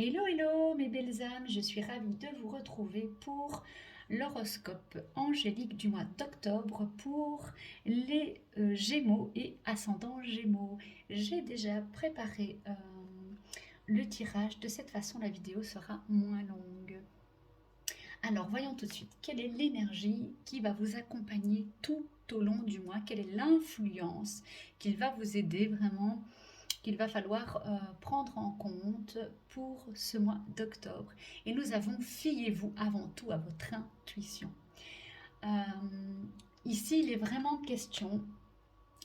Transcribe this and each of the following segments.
Hello, hello mes belles âmes, je suis ravie de vous retrouver pour l'horoscope angélique du mois d'octobre pour les Gémeaux et ascendants Gémeaux. J'ai déjà préparé le tirage, de cette façon la vidéo sera moins longue. Alors voyons tout de suite, quelle est l'énergie qui va vous accompagner tout au long du mois, quelle est l'influence qui va vous aider vraiment, qu'il va falloir prendre en compte pour ce mois d'octobre. Et nous avons fiez-vous avant tout à votre intuition. Euh, Ici, il est vraiment question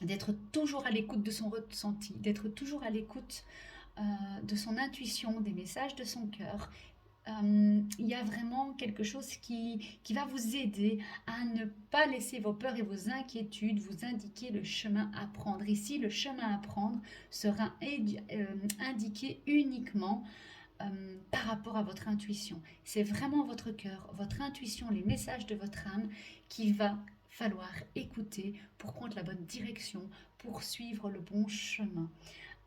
d'être toujours à l'écoute de son ressenti, d'être toujours à l'écoute de son intuition, des messages de son cœur. Il y a vraiment quelque chose qui va vous aider à ne pas laisser vos peurs et vos inquiétudes vous indiquer le chemin à prendre. Ici, le chemin à prendre sera indiqué uniquement par rapport à votre intuition. C'est vraiment votre cœur, votre intuition, les messages de votre âme qu'il va falloir écouter pour prendre la bonne direction, pour suivre le bon chemin.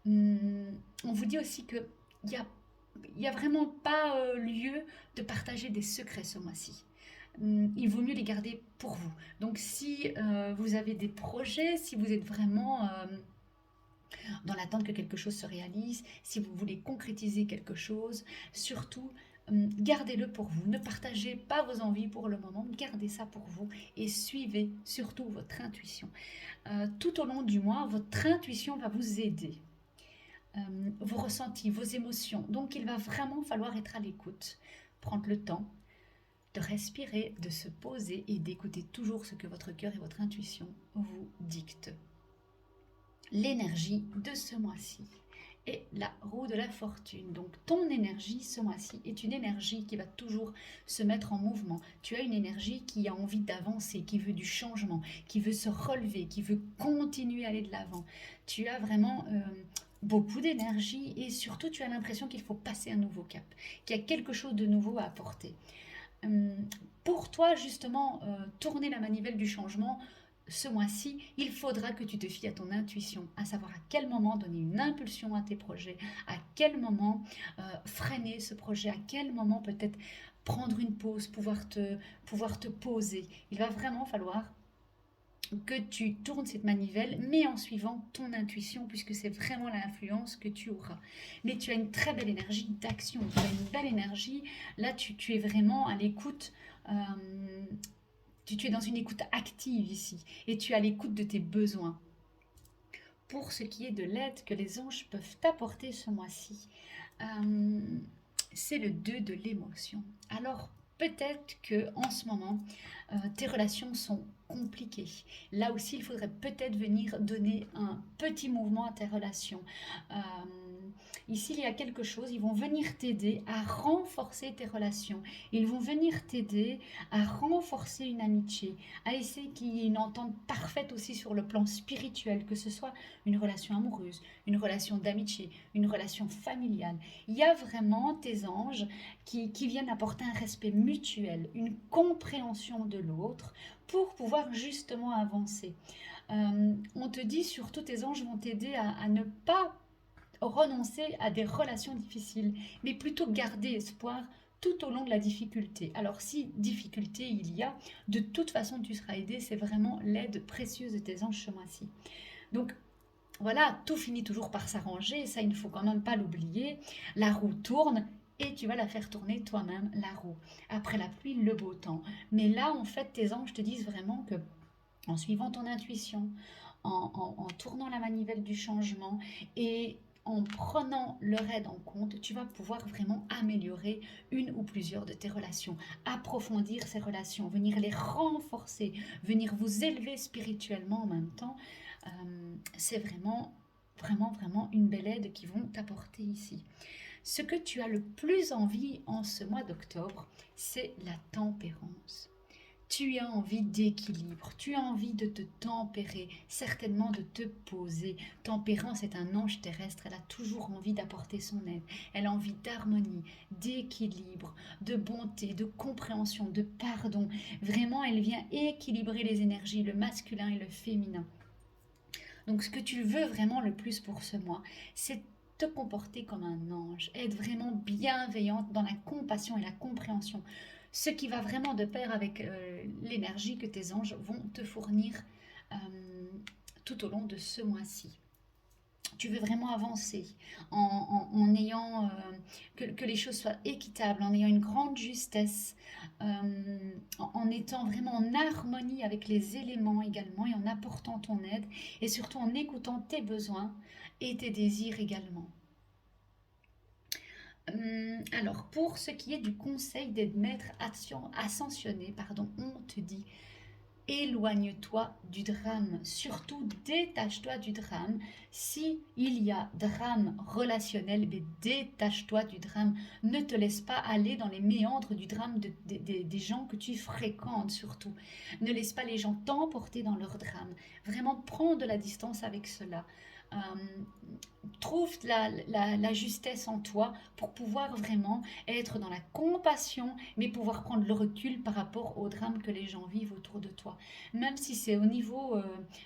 On vous dit aussi que il n'y a vraiment pas lieu de partager des secrets ce mois-ci. Il vaut mieux les garder pour vous. Donc si vous avez des projets, si vous êtes vraiment dans l'attente que quelque chose se réalise, si vous voulez concrétiser quelque chose, surtout gardez-le pour vous. Ne partagez pas vos envies pour le moment, gardez ça pour vous et suivez surtout votre intuition. Tout au long du mois, votre intuition va vous aider. Vos ressentis, vos émotions. Donc il va vraiment falloir être à l'écoute, prendre le temps de respirer, de se poser et d'écouter toujours ce que votre cœur et votre intuition vous dictent. L'énergie de ce mois-ci est la roue de la fortune. Donc ton énergie ce mois-ci est une énergie qui va toujours se mettre en mouvement. Tu as une énergie qui a envie d'avancer, qui veut du changement, qui veut se relever, qui veut continuer à aller de l'avant. Tu as vraiment beaucoup d'énergie et surtout tu as l'impression qu'il faut passer un nouveau cap, qu'il y a quelque chose de nouveau à apporter. Pour toi justement, tourner la manivelle du changement, ce mois-ci, il faudra que tu te fies à ton intuition, à savoir à quel moment donner une impulsion à tes projets, à quel moment freiner ce projet, à quel moment peut-être prendre une pause, pouvoir te poser. Il va vraiment falloir que tu tournes cette manivelle, mais en suivant ton intuition, puisque c'est vraiment l'influence que tu auras. Mais tu as une très belle énergie d'action, tu as une belle énergie, là tu es vraiment à l'écoute, tu es dans une écoute active ici, et tu es à l'écoute de tes besoins. Pour ce qui est de l'aide que les anges peuvent t'apporter ce mois-ci, euh, c'est le 2 de l'émotion. Alors peut-être que en ce moment, tes relations sont compliquées. Là aussi, il faudrait peut-être venir donner un petit mouvement à tes relations. Euh, Ici, il y a quelque chose, ils vont venir t'aider à renforcer tes relations. Ils vont venir t'aider à renforcer une amitié, à essayer qu'il y ait une entente parfaite aussi sur le plan spirituel, que ce soit une relation amoureuse, une relation d'amitié, une relation familiale. Il y a vraiment tes anges qui viennent apporter un respect mutuel, une compréhension de l'autre pour pouvoir justement avancer. On te dit surtout, tes anges vont t'aider à ne pas renoncer à des relations difficiles, mais plutôt garder espoir tout au long de la difficulté. Alors si difficulté il y a, de toute façon tu seras aidé, c'est vraiment l'aide précieuse de tes anges ce mois-ci. Donc voilà, tout finit toujours par s'arranger, ça il ne faut quand même pas l'oublier. La roue tourne et tu vas la faire tourner toi-même, la roue. Après la pluie, le beau temps. Mais là, en fait, tes anges te disent vraiment que en suivant ton intuition, en tournant la manivelle du changement et en prenant leur aide en compte, tu vas pouvoir vraiment améliorer une ou plusieurs de tes relations, approfondir ces relations, venir les renforcer, venir vous élever spirituellement en même temps. C'est vraiment une belle aide qu'ils vont t'apporter ici. Ce que tu as le plus envie en ce mois d'octobre, c'est la tempérance. Tu as envie d'équilibre, tu as envie de te tempérer, certainement de te poser. Tempérance est un ange terrestre, elle a toujours envie d'apporter son aide. Elle a envie d'harmonie, d'équilibre, de bonté, de compréhension, de pardon. Vraiment, elle vient équilibrer les énergies, le masculin et le féminin. Donc ce que tu veux vraiment le plus pour ce mois, c'est te comporter comme un ange, être vraiment bienveillante dans la compassion et la compréhension, ce qui va vraiment de pair avec l'énergie que tes anges vont te fournir euh, tout au long de ce mois-ci. Tu veux vraiment avancer en ayant que les choses soient équitables, en ayant une grande justesse, en étant vraiment en harmonie avec les éléments également et en apportant ton aide et surtout en écoutant tes besoins et tes désirs également. Alors, pour ce qui est du conseil des maîtres ascensionnés, pardon, on te dit éloigne-toi du drame, surtout détache-toi du drame. Si il y a drame relationnel, mais détache-toi du drame. Ne te laisse pas aller dans les méandres du drame des gens que tu fréquentes surtout. Ne laisse pas les gens t'emporter dans leur drame. Vraiment, prends de la distance avec cela. Euh, Trouve la justesse en toi pour pouvoir vraiment être dans la compassion, mais pouvoir prendre le recul par rapport au drame que les gens vivent autour de toi. Même si c'est au niveau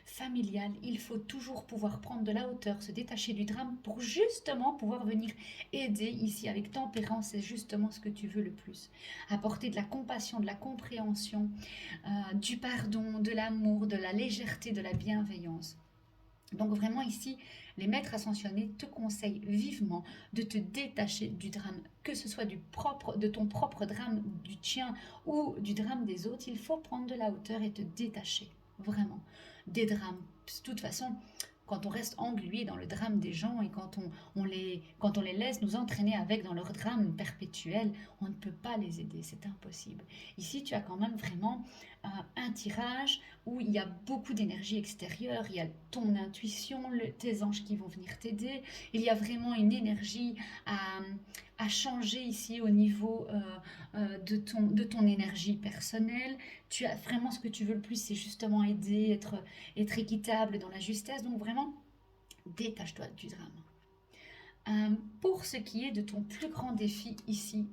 familial, il faut toujours pouvoir prendre de la hauteur, se détacher du drame pour justement pouvoir venir aider ici avec tempérance. C'est justement ce que tu veux le plus. Apporter de la compassion, de la compréhension, du pardon, de l'amour, de la légèreté, de la bienveillance. Donc vraiment ici, les maîtres ascensionnés te conseillent vivement de te détacher du drame, que ce soit de ton propre drame, du tien ou du drame des autres. Il faut prendre de la hauteur et te détacher, vraiment, des drames. De toute façon, quand on reste englué dans le drame des gens et quand on les laisse nous entraîner avec dans leur drame perpétuel, on ne peut pas les aider, c'est impossible. Ici, tu as quand même vraiment un tirage où il y a beaucoup d'énergie extérieure, il y a ton intuition, tes anges qui vont venir t'aider, il y a vraiment une énergie à changer ici au niveau de ton énergie personnelle. Tu as vraiment ce que tu veux le plus, c'est justement aider, être équitable dans la justesse, donc vraiment détache-toi du drame. Pour ce qui est de ton plus grand défi ici,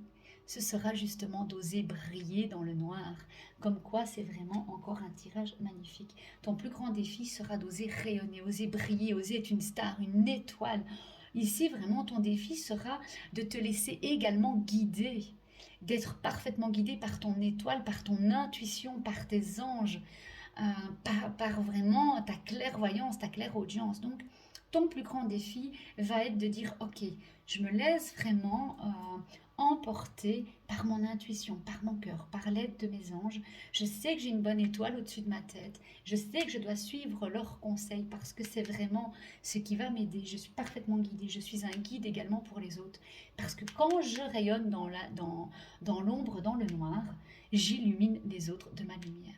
ce sera justement d'oser briller dans le noir. Comme quoi, c'est vraiment encore un tirage magnifique. Ton plus grand défi sera d'oser rayonner, oser briller, oser être une star, une étoile. Ici, vraiment, ton défi sera de te laisser également guider, d'être parfaitement guidé par ton étoile, par ton intuition, par tes anges, par vraiment ta clairvoyance, ta clairaudience. Donc, ton plus grand défi va être de dire, ok, je me laisse vraiment emporter par mon intuition, par mon cœur, par l'aide de mes anges. Je sais que j'ai une bonne étoile au-dessus de ma tête. Je sais que je dois suivre leurs conseils parce que c'est vraiment ce qui va m'aider. Je suis parfaitement guidée. Je suis un guide également pour les autres. Parce que quand je rayonne dans l'ombre, dans le noir, j'illumine les autres de ma lumière.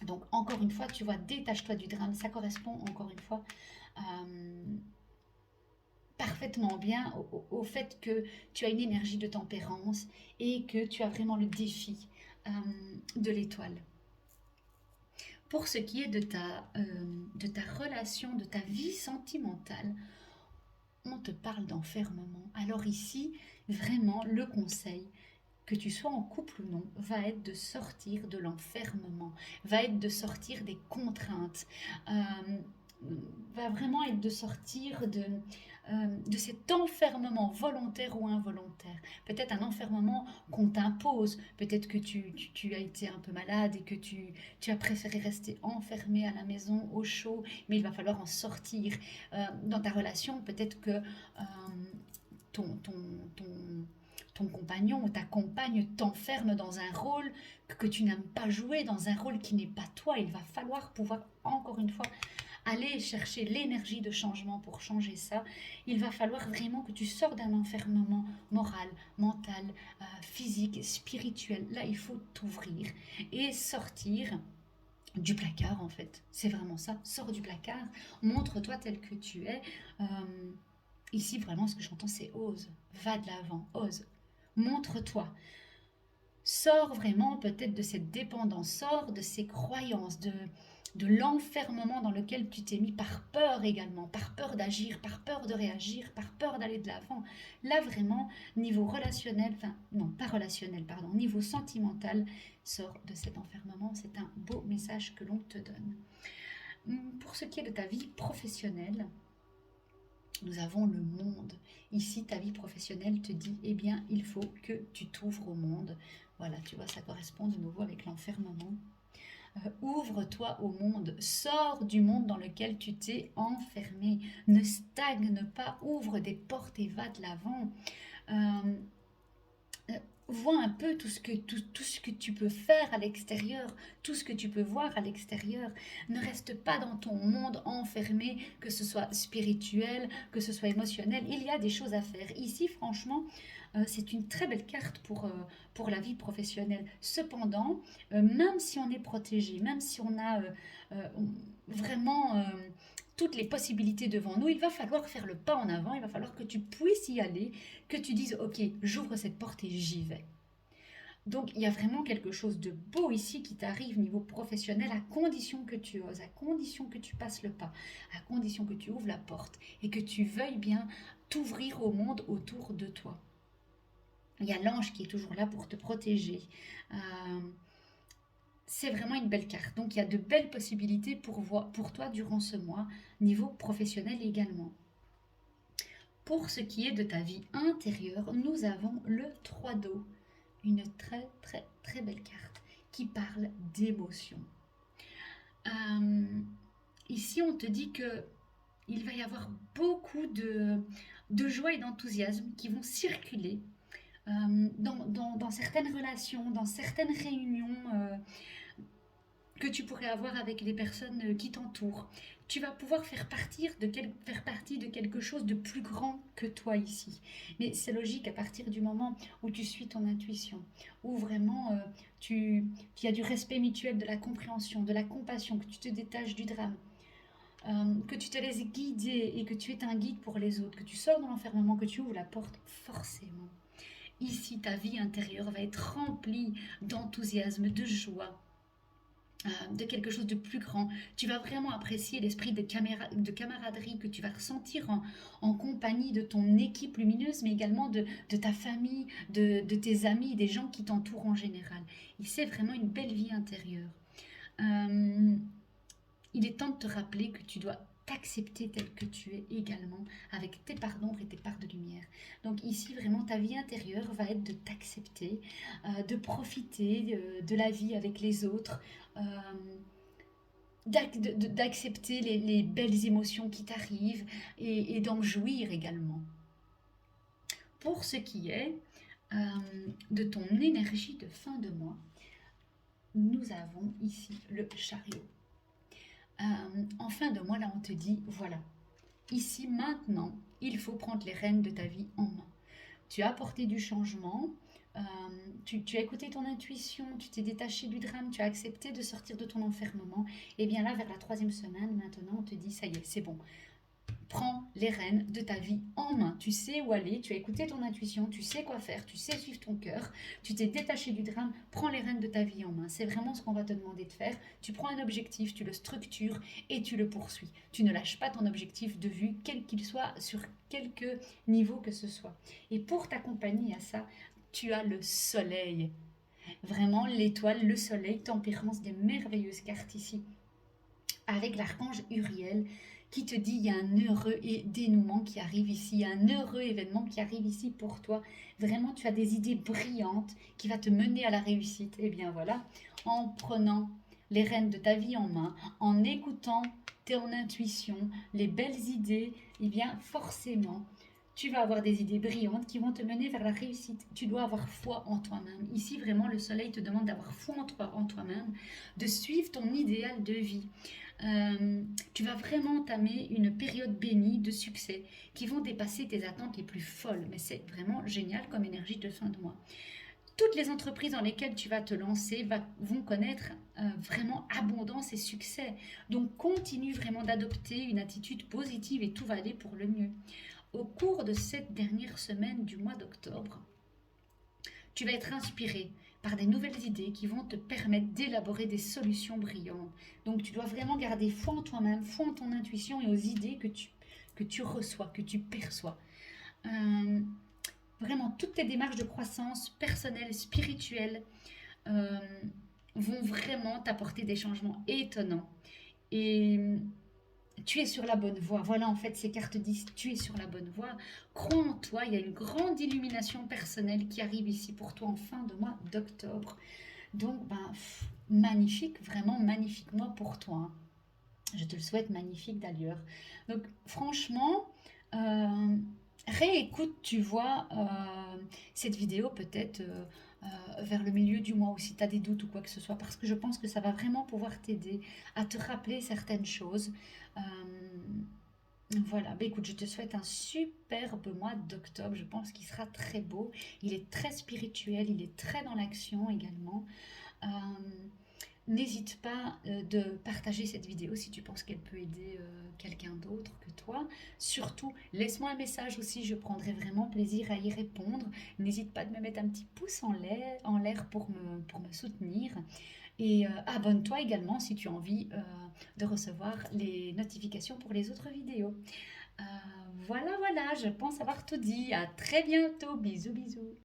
Donc encore une fois, tu vois, détache-toi du drame. Ça correspond encore une fois parfaitement bien fait que tu as une énergie de tempérance et que tu as vraiment le défi de l'étoile. Pour ce qui est de ta relation, de ta vie sentimentale, on te parle d'enfermement. Alors ici, vraiment, le conseil, que tu sois en couple ou non, va être de sortir de l'enfermement, va être de sortir des contraintes, va vraiment être de sortir de cet enfermement volontaire ou involontaire. Peut-être un enfermement qu'on t'impose, peut-être que tu as été un peu malade et que tu as préféré rester enfermé à la maison au chaud, mais il va falloir en sortir. Dans ta relation, peut-être que ton, ton, ton, ton compagnon ou ta compagne t'enferme dans un rôle que tu n'aimes pas jouer, dans un rôle qui n'est pas toi. Il va falloir pouvoir, encore une fois, aller chercher l'énergie de changement pour changer ça. Il va falloir vraiment que tu sors d'un enfermement moral, mental, physique, spirituel. Là, il faut t'ouvrir et sortir du placard en fait. C'est vraiment ça. Sors du placard, montre-toi tel que tu es. Ici, vraiment, ce que j'entends, c'est ose. Va de l'avant, ose. Montre-toi. Sors vraiment peut-être de cette dépendance, sors de ces croyances, de l'enfermement dans lequel tu t'es mis par peur également, par peur d'agir, par peur de réagir, par peur d'aller de l'avant. Là vraiment, niveau relationnel, enfin non, pas relationnel, pardon, niveau sentimental, sors de cet enfermement. C'est un beau message que l'on te donne. Pour ce qui est de ta vie professionnelle, Nous avons le monde. Ici, ta vie professionnelle te dit, eh bien, il faut que tu t'ouvres au monde. Voilà, tu vois, ça correspond de nouveau avec l'enfermement. Ouvre-toi au monde, sors du monde dans lequel tu t'es enfermé. Ne stagne pas, ouvre des portes et va de l'avant. Euh, Vois un peu tout ce que tu peux faire à l'extérieur, tout ce que tu peux voir à l'extérieur. Ne reste pas dans ton monde enfermé, que ce soit spirituel, que ce soit émotionnel. Il y a des choses à faire. Ici, franchement, c'est une très belle carte pour la vie professionnelle. Cependant, même si on est protégé, même si on a euh, vraiment toutes les possibilités devant nous, il va falloir faire le pas en avant, il va falloir que tu puisses y aller, que tu dises, ok, j'ouvre cette porte et j'y vais. Donc il y a vraiment quelque chose de beau ici qui t'arrive niveau professionnel à condition que tu oses, à condition que tu passes le pas, à condition que tu ouvres la porte et que tu veuilles bien t'ouvrir au monde autour de toi. Il y a l'ange qui est toujours là pour te protéger. Euh, c'est vraiment une belle carte. Donc il y a de belles possibilités pour toi durant ce mois, niveau professionnel également. Pour ce qui est de ta vie intérieure, nous avons le 3 d'eau, une très très très belle carte qui parle d'émotion. Euh, Ici, on te dit que il va y avoir beaucoup de joie et d'enthousiasme qui vont circuler dans certaines relations, dans certaines réunions que tu pourrais avoir avec les personnes qui t'entourent. Tu vas pouvoir faire partie de quelque chose de plus grand que toi ici. Mais c'est logique à partir du moment où tu suis ton intuition, où vraiment tu as du respect mutuel, de la compréhension, de la compassion, que tu te détaches du drame, que tu te laisses guider et que tu es un guide pour les autres, que tu sors de l'enfermement, que tu ouvres la porte, forcément. Ici, ta vie intérieure va être remplie d'enthousiasme, de joie, de quelque chose de plus grand. Tu vas vraiment apprécier l'esprit de camaraderie que tu vas ressentir en compagnie de ton équipe lumineuse, mais également de ta famille, de tes amis, des gens qui t'entourent en général. Et c'est vraiment une belle vie intérieure. Euh, il est temps de te rappeler que tu dois t'accepter tel que tu es également, avec tes parts d'ombre et tes parts de lumière. Donc ici, vraiment, ta vie intérieure va être de t'accepter, de profiter de la vie avec les autres, euh, d'accepter les belles émotions qui t'arrivent et d'en jouir également. Pour ce qui est euh, de ton énergie de fin de mois, nous avons ici le chariot. En fin de mois, là, on te dit, voilà, ici, maintenant, il faut prendre les rênes de ta vie en main. Tu as apporté du changement, euh, tu as écouté ton intuition, tu t'es détaché du drame, tu as accepté de sortir de ton enfermement. Et bien là, vers la 3e semaine, maintenant, on te dit, ça y est, c'est bon. Prends les rênes de ta vie en main. Tu sais où aller, tu as écouté ton intuition, tu sais quoi faire, tu sais suivre ton cœur, tu t'es détaché du drame, prends les rênes de ta vie en main. C'est vraiment ce qu'on va te demander de faire. Tu prends un objectif, tu le structures et tu le poursuis. Tu ne lâches pas ton objectif de vue, quel qu'il soit, sur quelque niveau que ce soit. Et pour t'accompagner à ça, tu as le soleil. Vraiment, l'étoile, le soleil, tempérance, des merveilleuses cartes ici avec l'archange Uriel qui te dit il y a un heureux dénouement qui arrive ici, il y a un heureux événement qui arrive ici pour toi. Vraiment, tu as des idées brillantes qui va te mener à la réussite. Et bien voilà, en prenant les rênes de ta vie en main, en écoutant ton intuition, les belles idées, et bien forcément, tu vas avoir des idées brillantes qui vont te mener vers la réussite. Tu dois avoir foi en toi-même. Ici, vraiment, le soleil te demande d'avoir foi en toi-même, de suivre ton idéal de vie. Tu vas vraiment entamer une période bénie de succès qui vont dépasser tes attentes les plus folles. Mais c'est vraiment génial comme énergie de fin de mois. Toutes les entreprises dans lesquelles tu vas te lancer vont connaître vraiment abondance et succès. Donc continue vraiment d'adopter une attitude positive et tout va aller pour le mieux. Au cours de cette dernière semaine du mois d'octobre, tu vas être inspiré par des nouvelles idées qui vont te permettre d'élaborer des solutions brillantes. Donc tu dois vraiment garder foi en toi-même, foi en ton intuition et aux idées que tu reçois, que tu perçois. Vraiment, toutes tes démarches de croissance personnelle, spirituelle, euh, vont vraiment t'apporter des changements étonnants. Et Tu es sur la bonne voie. Voilà, en fait, ces cartes disent, tu es sur la bonne voie. Crois en toi, il y a une grande illumination personnelle qui arrive ici pour toi en fin de mois d'octobre. Donc, ben, magnifique, vraiment magnifique mois pour toi, hein. Je te le souhaite magnifique d'ailleurs. Donc, franchement, euh, réécoute, tu vois, cette vidéo peut-être vers le milieu du mois ou si tu as des doutes ou quoi que ce soit, parce que je pense que ça va vraiment pouvoir t'aider à te rappeler certaines choses. Euh, voilà, bah écoute, je te souhaite un superbe mois d'octobre. Je pense qu'il sera très beau. Il est très spirituel, il est très dans l'action également. Euh, N'hésite pas de partager cette vidéo si tu penses qu'elle peut aider quelqu'un d'autre que toi. Surtout, laisse-moi un message aussi, je prendrai vraiment plaisir à y répondre. N'hésite pas de me mettre un petit pouce en l'air pour me soutenir. Et abonne-toi également si tu as envie de recevoir les notifications pour les autres vidéos. Euh, voilà, voilà, je pense avoir tout dit. À très bientôt. Bisous, bisous.